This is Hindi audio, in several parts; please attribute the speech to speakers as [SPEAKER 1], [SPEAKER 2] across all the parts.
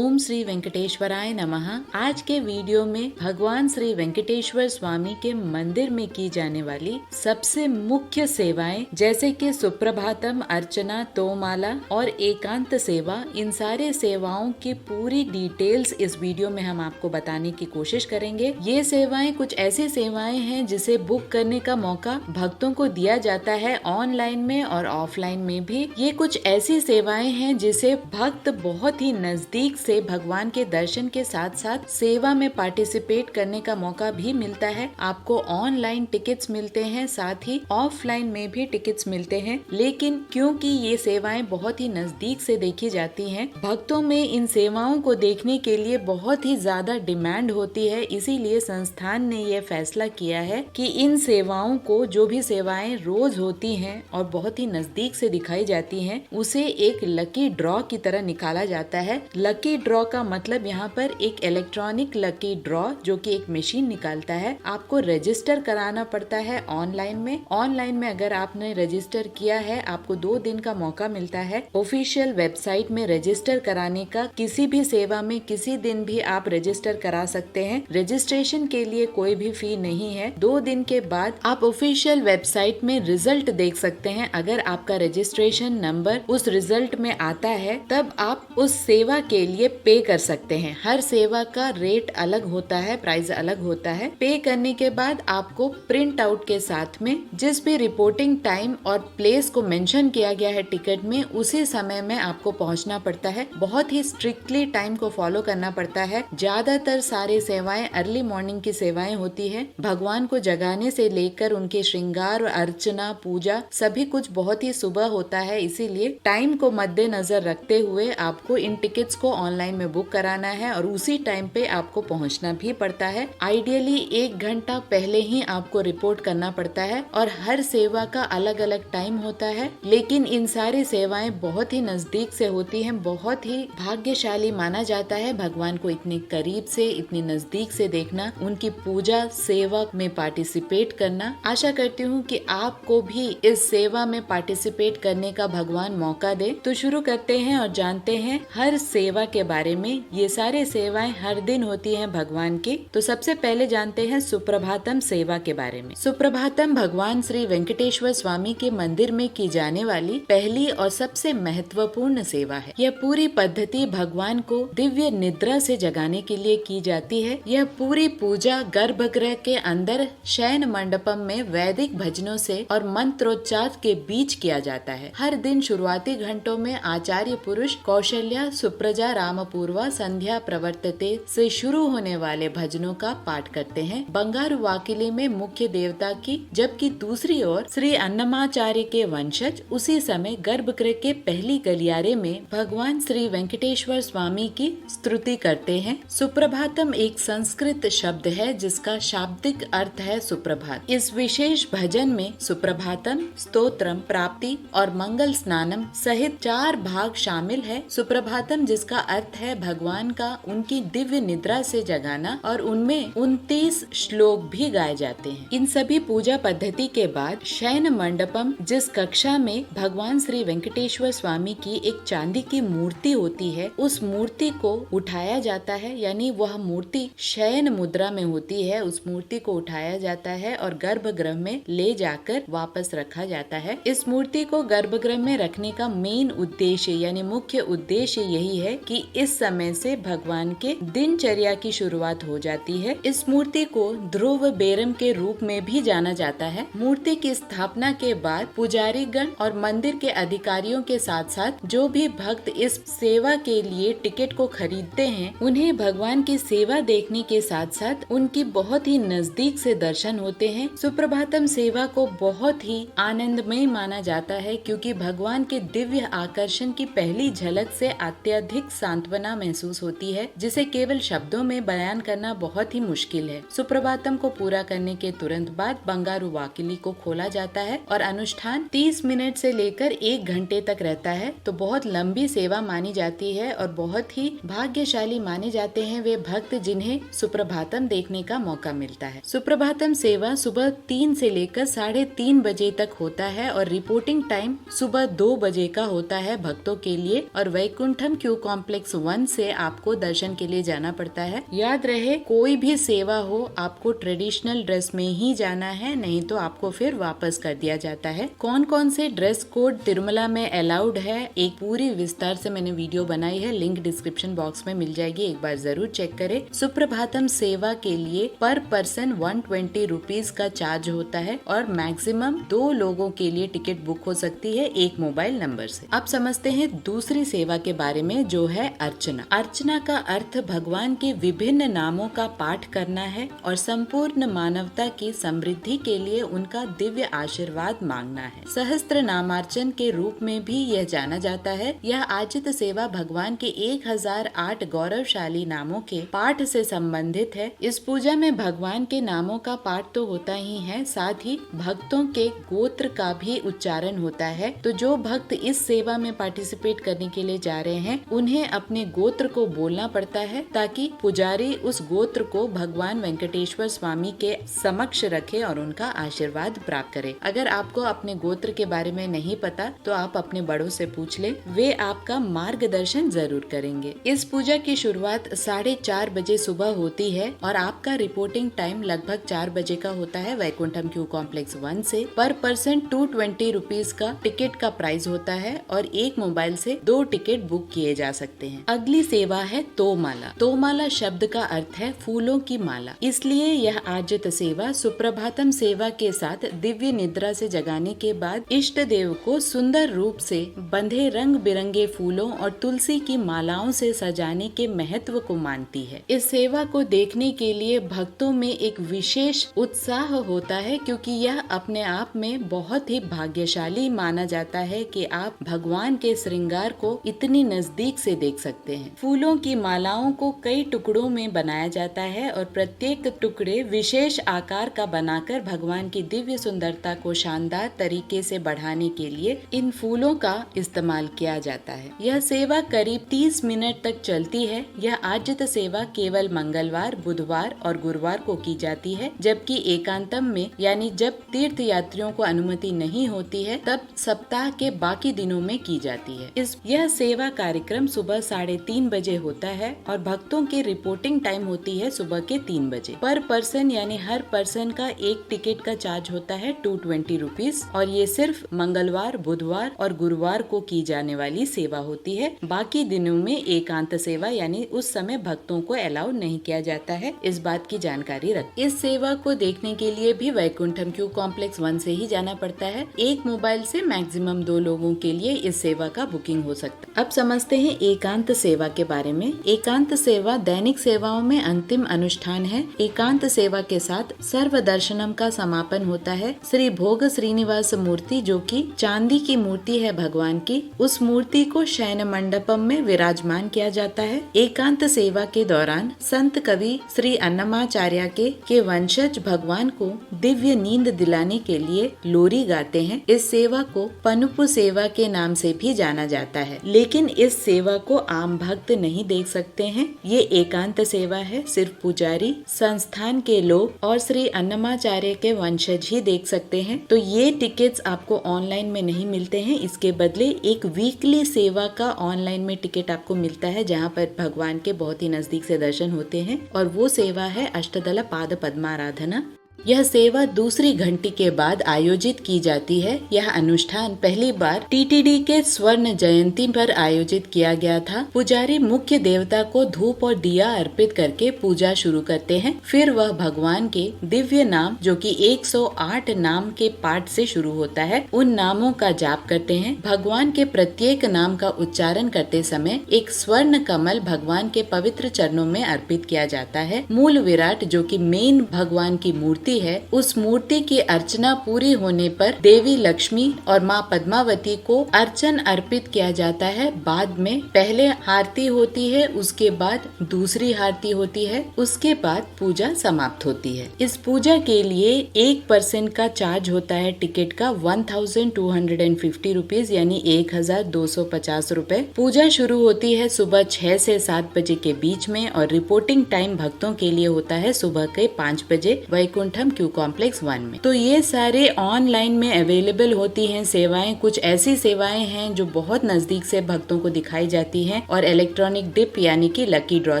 [SPEAKER 1] ओम श्री वेंकटेश्वराय नमः। आज के वीडियो में भगवान श्री वेंकटेश्वर स्वामी के मंदिर में की जाने वाली सबसे मुख्य सेवाएं जैसे कि सुप्रभातम, अर्चना, तोमाला और एकांत सेवा, इन सारे सेवाओं की पूरी डिटेल्स इस वीडियो में हम आपको बताने की कोशिश करेंगे। ये सेवाएं कुछ ऐसी सेवाएं हैं जिसे बुक करने का मौका भक्तों को दिया जाता है, ऑनलाइन में और ऑफलाइन में भी। ये कुछ ऐसी सेवाएं हैं जिसे भक्त बहुत ही नजदीक से भगवान के दर्शन के साथ साथ सेवा में पार्टिसिपेट करने का मौका भी मिलता है। आपको ऑनलाइन टिकट्स मिलते हैं, साथ ही ऑफलाइन में भी टिकट्स मिलते हैं। लेकिन क्योंकि ये सेवाएं बहुत ही नजदीक से देखी जाती हैं, भक्तों में इन सेवाओं को देखने के लिए बहुत ही ज्यादा डिमांड होती है। इसीलिए संस्थान ने यह फैसला किया है कि इन सेवाओं को, जो भी सेवाएं रोज होती हैं और बहुत ही नजदीक से दिखाई जाती हैं, उसे एक लकी ड्रॉ की तरह निकाला जाता है। लकी ड्रॉ का मतलब यहाँ पर एक इलेक्ट्रॉनिक लकी ड्रॉ जो कि एक मशीन निकालता है। आपको रजिस्टर कराना पड़ता है ऑनलाइन में अगर आपने रजिस्टर किया है, आपको 2 दिन का मौका मिलता है ऑफिशियल वेबसाइट में रजिस्टर कराने का। किसी भी सेवा में किसी दिन भी आप रजिस्टर करा सकते हैं। रजिस्ट्रेशन के लिए कोई भी फी नहीं है। 2 दिन के बाद आप ऑफिशियल वेबसाइट में रिजल्ट देख सकते हैं। अगर आपका रजिस्ट्रेशन नंबर उस रिजल्ट में आता है, तब आप उस सेवा के लिए पे कर सकते हैं। हर सेवा का रेट अलग होता है, प्राइस अलग होता है। पे करने के बाद आपको प्रिंट आउट के साथ में जिस भी रिपोर्टिंग टाइम और प्लेस को मेंशन किया गया है टिकट में, उसी समय में आपको पहुंचना पड़ता है। बहुत ही स्ट्रिक्टली टाइम को फॉलो करना पड़ता है। ज्यादातर सारी सेवाएं अर्ली मॉर्निंग की सेवाएं होती है। भगवान को जगाने से लेकर उनके श्रृंगार, अर्चना, पूजा सभी कुछ बहुत ही सुबह होता है। इसीलिए टाइम को मद्देनजर रखते हुए आपको इन टिकट्स को ऑनलाइन में बुक कराना है और उसी टाइम पे आपको पहुंचना भी पड़ता है। आइडियली 1 घंटा पहले ही आपको रिपोर्ट करना पड़ता है और हर सेवा का अलग अलग टाइम होता है। लेकिन इन सारी सेवाएं बहुत ही नजदीक से होती हैं। बहुत ही भाग्यशाली माना जाता है भगवान को इतने करीब से, इतनी नजदीक से देखना, उनकी पूजा सेवा में पार्टिसिपेट करना। आशा करती हूँ कि आपको भी इस सेवा में पार्टिसिपेट करने का भगवान मौका दे। तो शुरू करते हैं और जानते हैं हर सेवा के बारे में। ये सारे सेवाएं हर दिन होती हैं भगवान की। तो सबसे पहले जानते हैं सुप्रभातम सेवा के बारे में। सुप्रभातम भगवान श्री वेंकटेश्वर स्वामी के मंदिर में की जाने वाली पहली और सबसे महत्वपूर्ण सेवा है। यह पूरी पद्धति भगवान को दिव्य निद्रा से जगाने के लिए की जाती है। यह पूरी पूजा गर्भगृह के अंदर शयन मंडपम में वैदिक भजनों से और मंत्रोच्चार के बीच किया जाता है। हर दिन शुरुआती घंटों में आचार्य पुरुष कौशल्या सुप्रजा रामपूर्वा संध्या प्रवर्तते से शुरू होने वाले भजनों का पाठ करते हैं। बंगारू वाकिली में मुख्य देवता की, जबकि दूसरी ओर श्री अन्नमाचार्य के वंशज उसी समय गर्भगृह के पहली गलियारे में भगवान श्री वेंकटेश्वर स्वामी की स्तुति करते हैं। सुप्रभातम एक संस्कृत शब्द है जिसका शाब्दिक अर्थ है सुप्रभात। इस विशेष भजन में सुप्रभातम, स्तोत्रम, प्राप्ति और मंगल स्नानम सहित 4 भाग शामिल है। सुप्रभातम जिसका अर्थ है भगवान का उनकी दिव्य निद्रा से जगाना, और उनमें 29 श्लोक भी गाए जाते हैं। इन सभी पूजा पद्धति के बाद शयन मंडपम, जिस कक्षा में भगवान श्री वेंकटेश्वर स्वामी की एक चांदी की मूर्ति होती है, उस मूर्ति को उठाया जाता है। यानी वह मूर्ति शयन मुद्रा में होती है। उस मूर्ति को उठाया जाता है और गर्भगृह में ले जाकर वापस रखा जाता है। इस मूर्ति को गर्भगृह में रखने का मेन उद्देश्य, यानी मुख्य उद्देश्य यही है कि इस समय से भगवान के दिनचर्या की शुरुआत हो जाती है। इस मूर्ति को ध्रुव बेरम के रूप में भी जाना जाता है। मूर्ति की स्थापना के बाद पुजारी गण और मंदिर के अधिकारियों के साथ साथ जो भी भक्त इस सेवा के लिए टिकट को खरीदते हैं, उन्हें भगवान की सेवा देखने के साथ साथ उनकी बहुत ही नजदीक से दर्शन होते हैं। सुप्रभातम सेवा को बहुत ही आनंदमय माना जाता है क्योंकि भगवान के दिव्य आकर्षण की पहली झलक से अत्यधिक सांत्वना महसूस होती है, जिसे केवल शब्दों में बयान करना बहुत ही मुश्किल है। सुप्रभातम को पूरा करने के तुरंत बाद बंगारू वाकिली को खोला जाता है और अनुष्ठान 30 मिनट से लेकर 1 घंटे तक रहता है। तो बहुत लंबी सेवा मानी जाती है और बहुत ही भाग्यशाली माने जाते हैं वे भक्त जिन्हें सुप्रभातम देखने का मौका मिलता है। सुप्रभातम सेवा सुबह 3 से लेकर 3:30 बजे तक होता है और रिपोर्टिंग टाइम सुबह 2 बजे का होता है भक्तों के लिए। और वैकुंठम क्यू कॉम्प्लेक्स 1 से आपको दर्शन के लिए जाना पड़ता है। याद रहे, कोई भी सेवा हो आपको ट्रेडिशनल ड्रेस में ही जाना है, नहीं तो आपको फिर वापस कर दिया जाता है। कौन कौन से ड्रेस कोड तिरुमला में अलाउड है, एक पूरी विस्तार से मैंने वीडियो बनाई है, लिंक डिस्क्रिप्शन बॉक्स में मिल जाएगी, एक बार जरूर चेक करें। सुप्रभातम सेवा के लिए पर पर्सन 120 रुपीज का चार्ज होता है और मैक्सिमम 2 लोगों के लिए टिकट बुक हो सकती है एक मोबाइल नंबर से। अब समझते हैं दूसरी सेवा के बारे में, जो है अर्चना। अर्चना का अर्थ भगवान के विभिन्न नामों का पाठ करना है और संपूर्ण मानवता की समृद्धि के लिए उनका दिव्य आशीर्वाद मांगना है। सहस्त्र नामार्चन के रूप में भी यह जाना जाता है। यह आजित सेवा भगवान के 1008 गौरवशाली नामों के पाठ से संबंधित है। इस पूजा में भगवान के नामों का पाठ तो होता ही है, साथ ही भक्तों के गोत्र का भी उच्चारण होता है। तो जो भक्त इस सेवा में पार्टिसिपेट करने के लिए जा रहे हैं, उन्हें अपने गोत्र को बोलना पड़ता है ताकि पुजारी उस गोत्र को भगवान वेंकटेश्वर स्वामी के समक्ष रखे और उनका आशीर्वाद प्राप्त करे। अगर आपको अपने गोत्र के बारे में नहीं पता तो आप अपने बड़ों से पूछ ले, वे आपका मार्गदर्शन जरूर करेंगे। इस पूजा की शुरुआत 4:30 बजे सुबह होती है और आपका रिपोर्टिंग टाइम लगभग 4 बजे का होता है वैकुंठम क्यू कॉम्प्लेक्स 1 से। पर पर्सन 220 रुपीज का टिकट का प्राइस होता है और एक मोबाइल से 2 टिकट बुक किए जा सकते हैं। अगली सेवा है तोमाला। तोमाला शब्द का अर्थ है फूलों की माला, इसलिए यह आजित सेवा सुप्रभातम सेवा के साथ दिव्य निद्रा से जगाने के बाद इष्ट देव को सुंदर रूप से बंधे रंग बिरंगे फूलों और तुलसी की मालाओं से सजाने के महत्व को मानती है। इस सेवा को देखने के लिए भक्तों में एक विशेष उत्साह होता है, क्योंकि यह अपने आप में बहुत ही भाग्यशाली माना जाता है कि आप भगवान के श्रृंगार को इतनी नजदीक से देख सकते हैं। फूलों की मालाओं को कई टुकड़ों में बनाया जाता है और प्रत्येक टुकड़े विशेष आकार का बनाकर भगवान की दिव्य सुंदरता को शानदार तरीके से बढ़ाने के लिए इन फूलों का इस्तेमाल किया जाता है। यह सेवा करीब 30 मिनट तक चलती है। यह आजित सेवा केवल मंगलवार, बुधवार और गुरुवार को की जाती है, जबकि एकांतम में यानी जब तीर्थ यात्रियों को अनुमति नहीं होती है तब सप्ताह के बाकी दिनों में की जाती है। यह सेवा कार्यक्रम सुबह 3:30 बजे होता है और भक्तों की रिपोर्टिंग टाइम होती है सुबह के 3 बजे। पर पर्सन यानी हर पर्सन का एक टिकट का चार्ज होता है 220 रुपीज और ये सिर्फ मंगलवार, बुधवार और गुरुवार को की जाने वाली सेवा होती है। बाकी दिनों में एकांत सेवा यानी उस समय भक्तों को अलाउ नहीं किया जाता है, इस बात की जानकारी रख। इस सेवा को देखने के लिए भी वैकुंठम क्यू कॉम्प्लेक्स 1 से ही जाना पड़ता है। एक मोबाइल से मैक्सिमम 2 लोगों के लिए इस सेवा का बुकिंग हो सकता है। अब समझते हैं एकांत सेवा के बारे में। एकांत सेवा दैनिक सेवाओं में अंतिम अनुष्ठान है। एकांत सेवा के साथ सर्व दर्शनम का समापन होता है। श्री भोग श्रीनिवास मूर्ति, जो कि चांदी की मूर्ति है भगवान की, उस मूर्ति को शयन मंडपम में विराजमान किया जाता है। एकांत सेवा के दौरान संत कवि श्री अन्नमाचार्य के वंशज भगवान को दिव्य नींद दिलाने के लिए लोरी गाते हैं। इस सेवा को पनुपु सेवा के नाम से भी जाना जाता है, लेकिन इस सेवा को आम भक्त नहीं देख सकते हैं। ये एकांत सेवा है, सिर्फ पुजारी, संस्थान के लोग और श्री अन्नमाचार्य के वंशज ही देख सकते हैं। तो ये टिकट्स आपको ऑनलाइन में नहीं मिलते हैं, इसके बदले एक वीकली सेवा का ऑनलाइन में टिकट आपको मिलता है, जहाँ पर भगवान के बहुत ही नजदीक से दर्शन होते हैं। और वो सेवा है अष्टदल पाद पद्माराधना। यह सेवा दूसरी घंटी के बाद आयोजित की जाती है। यह अनुष्ठान पहली बार टीटीडी के स्वर्ण जयंती पर आयोजित किया गया था। पुजारी मुख्य देवता को धूप और दिया अर्पित करके पूजा शुरू करते हैं। फिर वह भगवान के दिव्य नाम, जो कि 108 नाम के पाठ से शुरू होता है, उन नामों का जाप करते हैं। भगवान के प्रत्येक नाम का उच्चारण करते समय एक स्वर्ण कमल भगवान के पवित्र चरणों में अर्पित किया जाता है। मूल विराट, जो कि मेन भगवान की मूर्ति है, उस मूर्ति की अर्चना पूरी होने पर देवी लक्ष्मी और माँ पद्मावती को अर्चन अर्पित किया जाता है। बाद में पहले आरती होती है, उसके बाद दूसरी आरती होती है, उसके बाद पूजा समाप्त होती है। इस पूजा के लिए एक पर्सन का चार्ज होता है टिकट का 1250 रुपीज यानी 1250 रुपए। पूजा शुरू होती है सुबह 6 से 7 बजे के बीच में और रिपोर्टिंग टाइम भक्तों के लिए होता है सुबह के 5 बजे। वैकुंठ वैकुंठम क्यू कॉम्प्लेक्स 1 में। तो ये सारे ऑनलाइन में अवेलेबल होती हैं सेवाएं। कुछ ऐसी सेवाएं हैं जो बहुत नजदीक से भक्तों को दिखाई जाती हैं और इलेक्ट्रॉनिक डिप यानी कि लकी ड्रॉ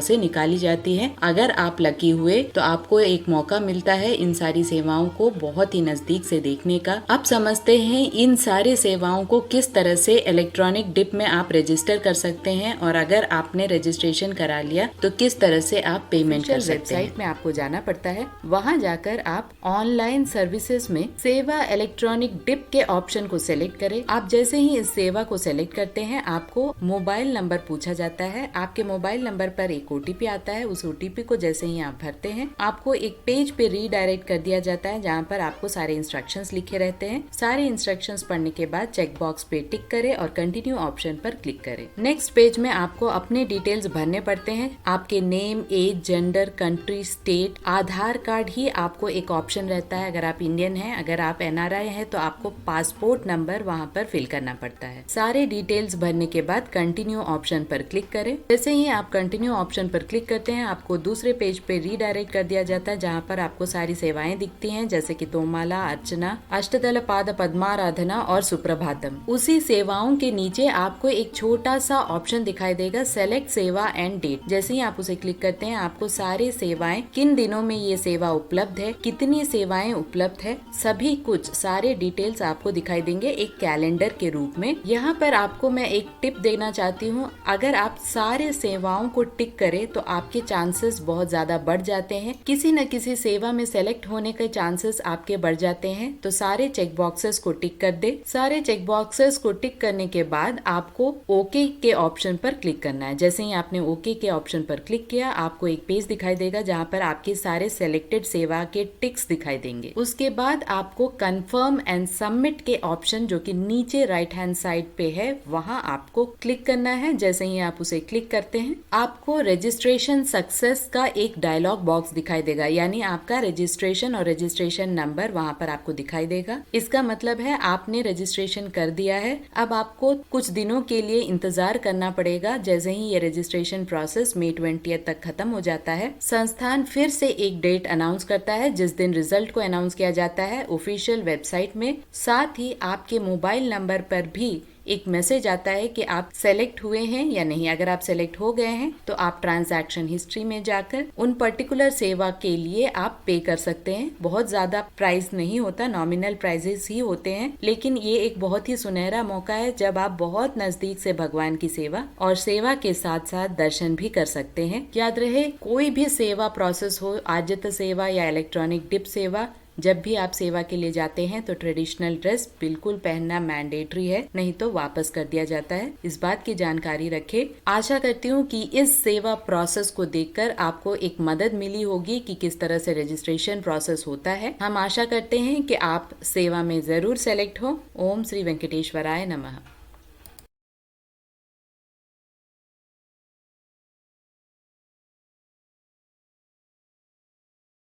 [SPEAKER 1] से निकाली जाती है। अगर आप लकी हुए तो आपको एक मौका मिलता है इन सारी सेवाओं को बहुत ही नजदीक से देखने का। अब समझते हैं इन सारी सेवाओं को किस तरह से इलेक्ट्रॉनिक डिप में आप रजिस्टर कर सकते हैं, और अगर आपने रजिस्ट्रेशन करा लिया तो किस तरह से आप पेमेंट कर सकते हैं। वेबसाइट में आपको जाना पड़ता है, वहाँ जाकर आप ऑनलाइन सर्विसेज में सेवा इलेक्ट्रॉनिक डिप के ऑप्शन को सिलेक्ट करें। आप जैसे ही इस सेवा को सिलेक्ट करते हैं आपको मोबाइल नंबर पूछा जाता है। आपके मोबाइल नंबर पर एक OTP आता है। उस OTP को जैसे ही आप भरते हैं आपको एक पेज पे रीडायरेक्ट कर दिया जाता है जहाँ पर आपको सारे इंस्ट्रक्शंस लिखे रहते हैं। सारे इंस्ट्रक्शंस पढ़ने के बाद चेक बॉक्स पे टिक करें और कंटिन्यू ऑप्शन पर क्लिक करें। नेक्स्ट पेज में आपको अपने डिटेल्स भरने पड़ते हैं। आपके name, age, gender, country, state, Aadhaar card ही आपको एक ऑप्शन रहता है अगर आप इंडियन हैं। अगर आप NRI हैं तो आपको पासपोर्ट नंबर वहाँ पर फिल करना पड़ता है। सारे डिटेल्स भरने के बाद कंटिन्यू ऑप्शन पर क्लिक करें। जैसे ही आप कंटिन्यू ऑप्शन पर क्लिक करते हैं आपको दूसरे पेज पे रीडायरेक्ट कर दिया जाता है जहाँ पर आपको सारी सेवाएं दिखती हैं, जैसे कि तोमाला, अर्चना, अष्टदल पाद पद्माराधना और सुप्रभातम। उसी सेवाओं के नीचे आपको एक छोटा सा ऑप्शन दिखाई देगा, सेलेक्ट सेवा एंड डेट। जैसे ही आप उसे क्लिक करते हैं आपको सारी सेवाएं, किन दिनों में ये सेवा उपलब्ध है, कितनी सेवाएं उपलब्ध है, सभी कुछ सारे डिटेल्स आपको दिखाई देंगे एक कैलेंडर के रूप में। यहाँ पर आपको मैं एक टिप देना चाहती हूँ, अगर आप सारे सेवाओं को टिक करें तो आपके चांसेस बहुत ज्यादा बढ़ जाते हैं। किसी न किसी सेवा में सेलेक्ट होने के चांसेस आपके बढ़ जाते हैं। तो सारे चेक बॉक्सेस को टिक कर दे। सारे चेक बॉक्सेस को टिक करने के बाद आपको ओके के ऑप्शन पर क्लिक करना है। जैसे ही आपने ओके के ऑप्शन पर क्लिक किया आपको एक पेज दिखाई देगा जहाँ पर आपके सारे सेलेक्टेड सेवा के टिक्स दिखाई देंगे। उसके बाद आपको कंफर्म एंड सबमिट के ऑप्शन जो कि नीचे राइट हैंड साइड पे है वहाँ आपको क्लिक करना है। जैसे ही आप उसे क्लिक करते हैं आपको रजिस्ट्रेशन सक्सेस का एक डायलॉग बॉक्स दिखाई देगा, यानी आपका रजिस्ट्रेशन और रजिस्ट्रेशन नंबर वहाँ पर आपको दिखाई देगा। इसका मतलब है आपने रजिस्ट्रेशन कर दिया है। अब आपको कुछ दिनों के लिए इंतजार करना पड़ेगा। जैसे ही ये रजिस्ट्रेशन प्रोसेस May 20 तक खत्म हो जाता है संस्थान फिर से एक डेट अनाउंस करता है जिस दिन रिजल्ट को अनाउंस किया जाता है ऑफिशियल वेबसाइट में। साथ ही आपके मोबाइल नंबर पर भी एक मैसेज आता है कि आप सेलेक्ट हुए हैं या नहीं। अगर आप सेलेक्ट हो गए हैं तो आप ट्रांजैक्शन हिस्ट्री में जाकर उन पर्टिकुलर सेवा के लिए आप पे कर सकते हैं। बहुत ज्यादा प्राइस नहीं होता, नॉमिनल प्राइजेस ही होते हैं, लेकिन ये एक बहुत ही सुनहरा मौका है जब आप बहुत नजदीक से भगवान की सेवा और सेवा के साथ साथ दर्शन भी कर सकते हैं। याद रहे, कोई भी सेवा प्रोसेस हो, आजित सेवा या इलेक्ट्रॉनिक डिप सेवा, जब भी आप सेवा के लिए जाते हैं तो ट्रेडिशनल ड्रेस बिल्कुल पहनना मैंडेटरी है, नहीं तो वापस कर दिया जाता है। इस बात की जानकारी रखें। आशा करती हूँ कि इस सेवा प्रोसेस को देखकर आपको एक मदद मिली होगी कि किस तरह से रजिस्ट्रेशन प्रोसेस होता है। हम आशा करते हैं कि आप सेवा में जरूर सेलेक्ट हो। ओम श्री वेंकटेश्वराय नमः।